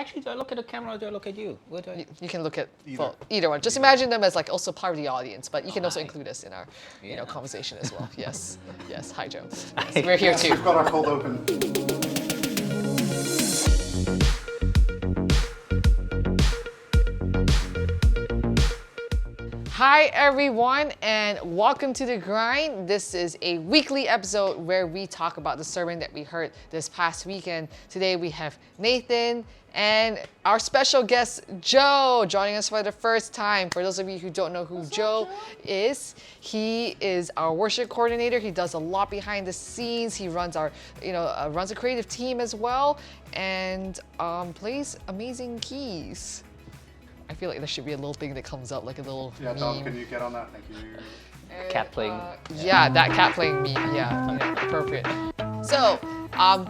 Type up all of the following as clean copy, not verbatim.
Actually, do I look at the camera or do I look at you? Where do I... You can look at Either. either one. Just imagine them as like also part of the audience, but you can also Hi. include us in our Yeah. conversation as well. Yes, yes. Hi, Joe. Yes, we're here too. We've got our cold open. Hi everyone and welcome to The Grind. This is a weekly episode where we talk about the sermon that we heard this past weekend. Today we have Nathan and our special guest Joe joining us for the first time. For those of you who don't know who Joe is, he is our worship coordinator. He does a lot behind the scenes. He runs our, runs a creative team as well and plays amazing keys. I feel like there should be a little thing that comes up, like a little Yeah, meme. Dom, can you get on that? Thank you. Cat playing. Yeah, that cat playing meme. Yeah, appropriate. So,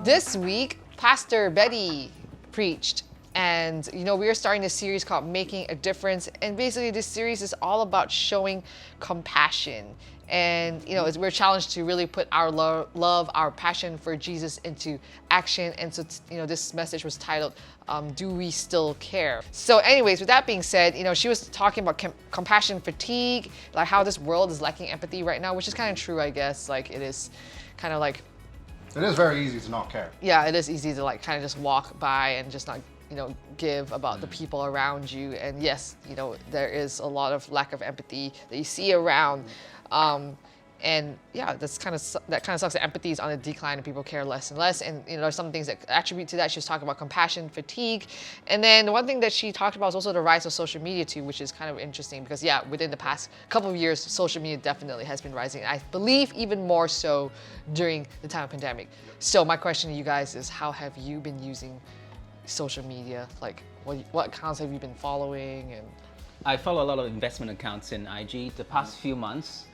this week, Pastor Betty preached. And, we are starting a series called Making a Difference. And basically, this series is all about showing compassion. And, we're challenged to really put our love, our passion for Jesus into action. And so, this message was titled, Do We Still Care? So anyways, with that being said, she was talking about compassion fatigue, like how this world is lacking empathy right now, which is kind of true, I guess. Like, it is kind of like... It is very easy to not care. Yeah, it is easy to like kind of just walk by and just not give about the people around you. And yes, there is a lot of lack of empathy that you see around. And yeah, that kind of sucks. That empathy is on a decline and people care less and less. And there's some things that attribute to that. She was talking about compassion, fatigue. And then the one thing that she talked about is also the rise of social media too, which is kind of interesting because yeah, within the past couple of years, social media definitely has been rising. I believe even more so during the time of pandemic. So my question to you guys is, how have you been using social media? Like what accounts have you been following? And I follow a lot of investment accounts in IG. The past few months,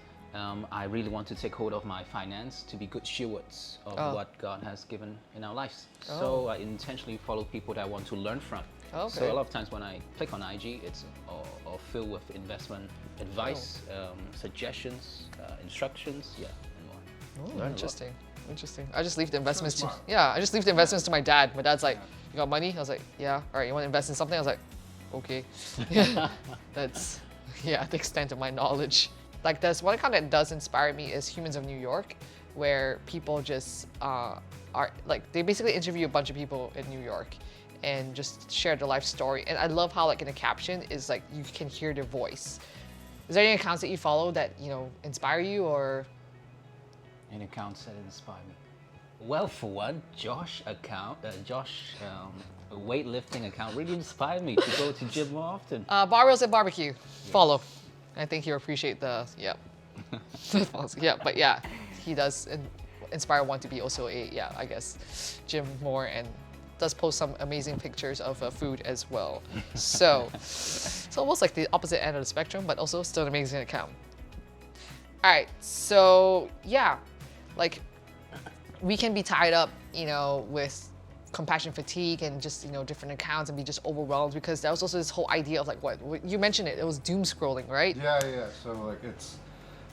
I really want to take hold of my finance to be good stewards of what God has given in our lives. So I intentionally follow people that I want to learn from. Okay. So a lot of times when I click on IG, it's all filled with investment advice, suggestions, instructions, and more. Oh, interesting. I just leave the investments to my dad. My dad's like, "You got money?" I was like, "Yeah." "All right, you want to invest in something?" I was like, "Okay." That's the extent of my knowledge. Like, there's one account that does inspire me is Humans of New York, where people just are like, they basically interview a bunch of people in New York and just share their life story. And I love how like in the caption is like you can hear their voice. Is there any accounts that you follow that inspire you or? Any accounts that inspire me? Well, for one, Josh weightlifting account really inspired me to go to gym more often. Barbells and Barbecue. Yes. Follow. I think he'll appreciate the but yeah, he does inspire one to be also I guess gym more and does post some amazing pictures of food as well. So it's almost like the opposite end of the spectrum, but also still an amazing account. All right, so yeah, like we can be tied up, with compassion fatigue and just different accounts and be just overwhelmed because there was also this whole idea of like what you mentioned it was doom scrolling, right? Yeah. So like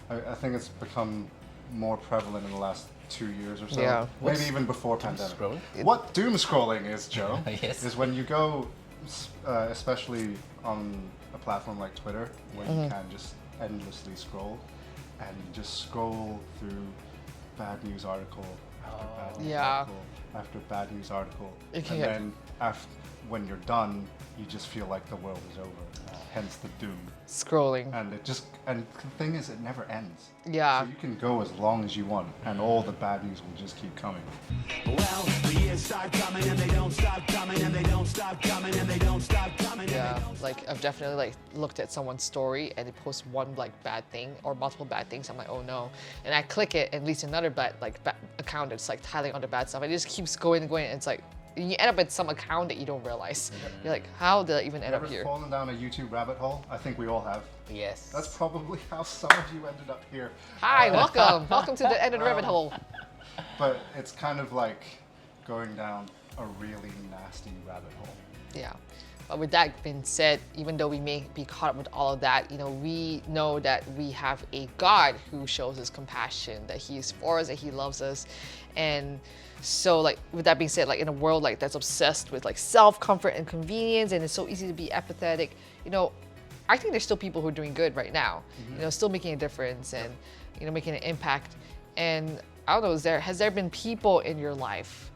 I think it's become more prevalent in the last 2 years or so. Yeah. Maybe even before pandemic. Scrolling? What doom scrolling is, Joe, Yes. is when you go, especially on a platform like Twitter, where you can just endlessly scroll, and you just scroll through bad news article after bad news article after bad news article, and then when you're done, you just feel like the world is over. Hence the doom Scrolling. And the thing is, it never ends. Yeah. So you can go as long as you want, and all the bad news will just keep coming. Well, the years start coming and they don't stop coming and they don't stop coming and they don't stop coming. Yeah, like I've definitely like looked at someone's story and they post one like bad thing or multiple bad things. I'm like, oh no, and I click it and it leads to another bad account that's like tiling on the bad stuff. And it just keeps going and going, and it's like you end up at some account that you don't realize. You're like, how did I even end up here? Ever fallen down a YouTube rabbit hole? I think we all have. Yes. That's probably how some of you ended up here. Hi, welcome to the end of the rabbit hole. But it's kind of like going down a really nasty rabbit hole. Yeah. But with that being said, even though we may be caught up with all of that, we know that we have a God who shows us compassion, that He is for us, that He loves us. And so, like, with that being said, like in a world like that's obsessed with like self-comfort and convenience, and it's so easy to be apathetic, I think there's still people who are doing good right now, still making a difference and, making an impact. And I don't know, has there been people in your life,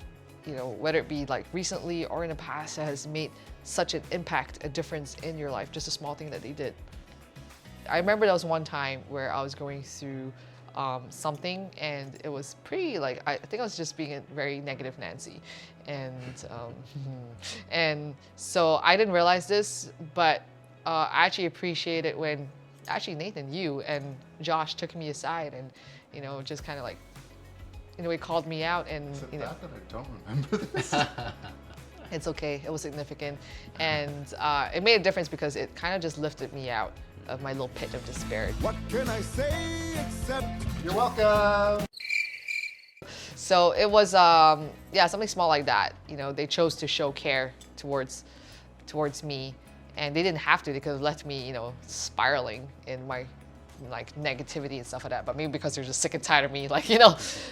whether it be like recently or in the past, that has made such an impact, a difference in your life, just a small thing that they did? I remember there was one time where I was going through something, and it was pretty like, I think I was just being a very negative Nancy. And, and so I didn't realize this, but I actually appreciate it when Nathan, you and Josh took me aside and, just kind of like, he called me out and, Is it bad that I don't remember this? It's okay, it was significant. And it made a difference because it kind of just lifted me out of my little pit of despair. What can I say except You're welcome. So it was, something small like that. They chose to show care towards me, and they didn't have to. They could have left me, spiraling in my like negativity and stuff like that. But maybe because they're just sick and tired of me, like,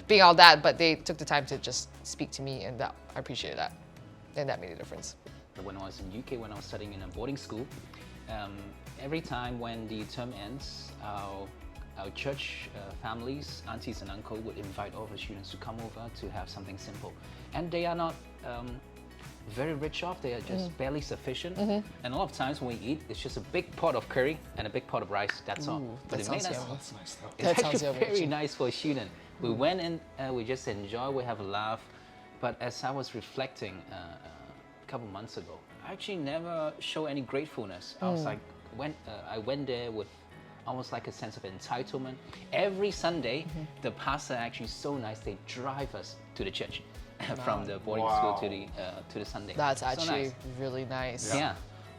being all that. But they took the time to just speak to me, and I appreciated that, and that made a difference. When I was in UK, when I was studying in a boarding school, every time when the term ends, our church families, aunties and uncles would invite all the students to come over to have something simple. And they are not very rich off, they are just barely sufficient. And a lot of times when we eat, it's just a big pot of curry and a big pot of rice, that's all. That sounds yummy. That's nice though. It's That sounds actually yummy, very actually. nice for a student. We went in, we just enjoy, we have a laugh. But as I was reflecting a couple months ago, I actually never show any gratefulness. I was like, I went there with almost like a sense of entitlement. Every Sunday, the pastor actually so nice, they drive us to the church from the boarding school to the Sunday. That's So actually nice. really nice. Yeah,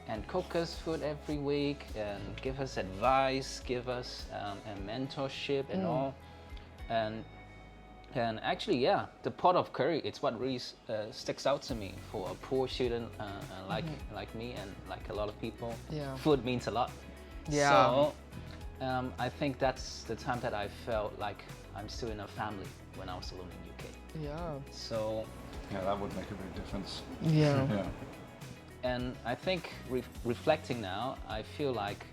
and cook us food every week and give us advice, give us a mentorship and all. And actually, yeah, the pot of curry, it's what really sticks out to me for a poor student like me and like a lot of people. Yeah. Food means a lot. Yeah. So I think that's the time that I felt like I'm still in a family when I was alone in UK. Yeah. So, Yeah, that would make a big difference. Yeah. Yeah. and I think reflecting now, I feel like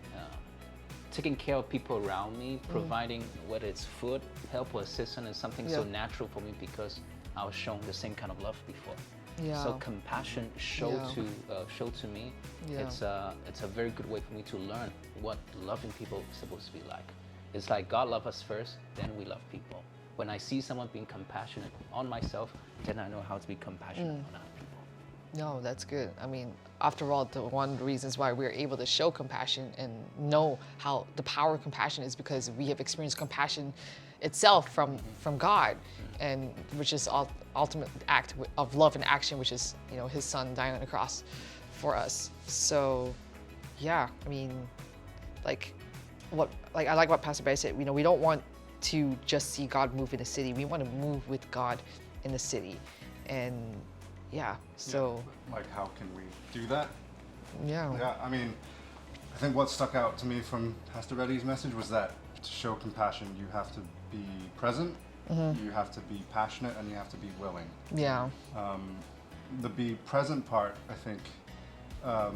taking care of people around me, providing whether it's food, help or assistance is something so Yeah. natural for me because I was shown the same kind of love before. Yeah. So compassion show to me. Yeah. It's a very good way for me to learn what loving people is supposed to be like. It's like God loves us first, then we love people. When I see someone being compassionate on myself, then I know how to be compassionate on other people. No, that's good. I mean, after all, one of the reasons why we're able to show compassion and know how the power of compassion is because we have experienced compassion itself from God, and which is ultimate act of love and action, which is His Son dying on the cross for us. So, yeah, I mean, I like what Pastor Barry said. We don't want to just see God move in the city. We want to move with God in the city, and yeah. So Like, how can we do that? yeah. Yeah, I mean, I think what stuck out to me from Pastor Reddy's message was that to show compassion, you have to be present, you have to be passionate, and you have to be willing. Yeah. The be present part, I think, I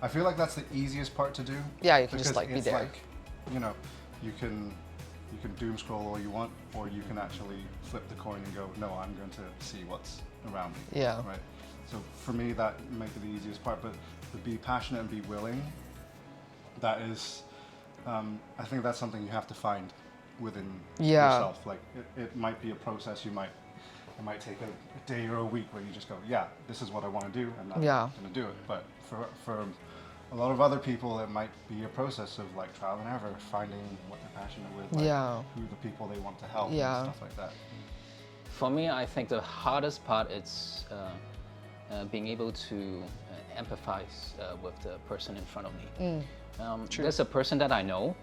feel like that's the easiest part to do. Yeah, you can just, because be it's there. like, you can doom scroll all you want, or you can actually flip the coin and go, no, I'm going to see what's around me. Yeah. Right. So for me, that makes it the easiest part. But to be passionate and be willing, that is, I think that's something you have to find within yourself. Like it might be a process. It might take a day or a week where you just go, yeah, this is what I want to do, and I'm going to do it. But for a lot of other people, it might be a process of like trial and error, finding what they're passionate with, like who the people they want to help, and stuff like that. For me, I think the hardest part is being able to empathize with the person in front of me. There's a person that I know,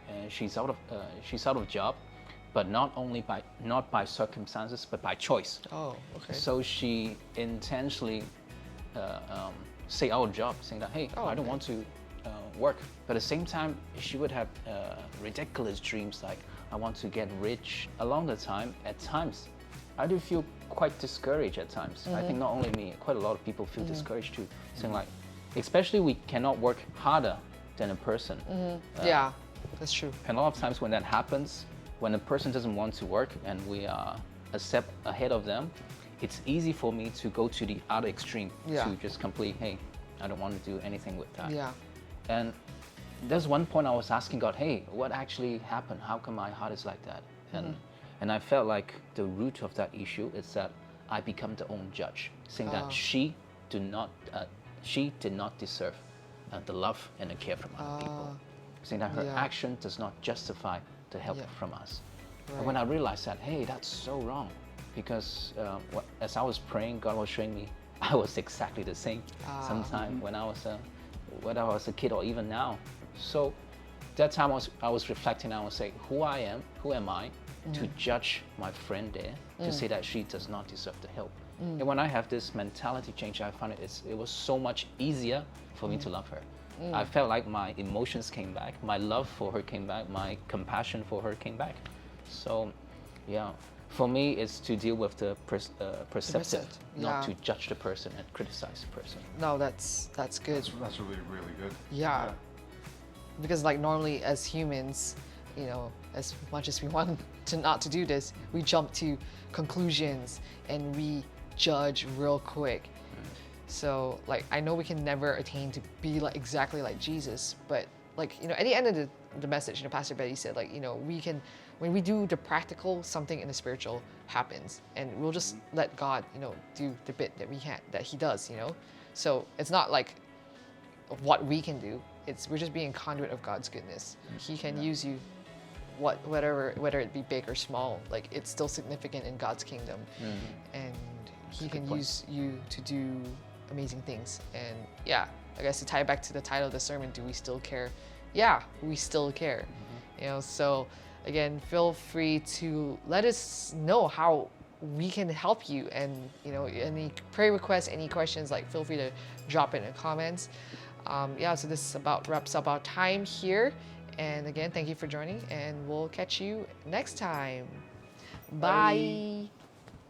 and she's out of job, but not by circumstances, but by choice. Oh, okay. So she intentionally say our job, saying that, hey, Oh, I don't okay. want to work. But at the same time, she would have ridiculous dreams like, I want to get rich. Along the time, at times, I do feel quite discouraged at times. I think not only me, quite a lot of people feel discouraged too. Saying like, especially we cannot work harder than a person. Yeah, that's true. And a lot of times when that happens, when a person doesn't want to work and we are a step ahead of them, it's easy for me to go to the other extreme, Yeah. to just complete, hey, I don't want to do anything with that. Yeah. And there's one point I was asking God, hey, what actually happened? How come my heart is like that? And I felt like the root of that issue is that I become the own judge, saying that she did not deserve the love and the care from other people, saying that her Yeah. action does not justify the help Yeah. from us. And Right. when I realized that, hey, that's so wrong, because as I was praying, God was showing me I was exactly the same sometime when I was a kid or even now. So that time I was reflecting, I was saying, who am I to judge my friend there, to say that she does not deserve the help. And when I have this mentality change, I found it was so much easier for me to love her. I felt like my emotions came back, my love for her came back, my compassion for her came back. So, yeah, for me, it's to deal with the perceptive, not yeah. to judge the person and criticize the person. No, that's good. That's really, really good. Yeah. Because like normally as humans, you know, as much as we want to not to do this, we jump to conclusions and we judge real quick. So like I know we can never attain to be like exactly like Jesus, but like, you know, at the end of the message, you know, Pastor Betty said like, you know, we can, when we do the practical, something in the spiritual happens, and we'll just let God, you know, do the bit that we can, that He does, you know. So it's not like what we can do. We're just being conduit of God's goodness. He can use you, whether it be big or small. Like it's still significant in God's kingdom, and He can use you to do amazing things. And yeah, I guess to tie it back to the title of the sermon, do we still care? Yeah, we still care. You know, so again, feel free to let us know how we can help you, and you know, any prayer requests, any questions, like feel free to drop it in the comments. Yeah, so this about wraps up our time here. And again, thank you for joining, and we'll catch you next time. Bye.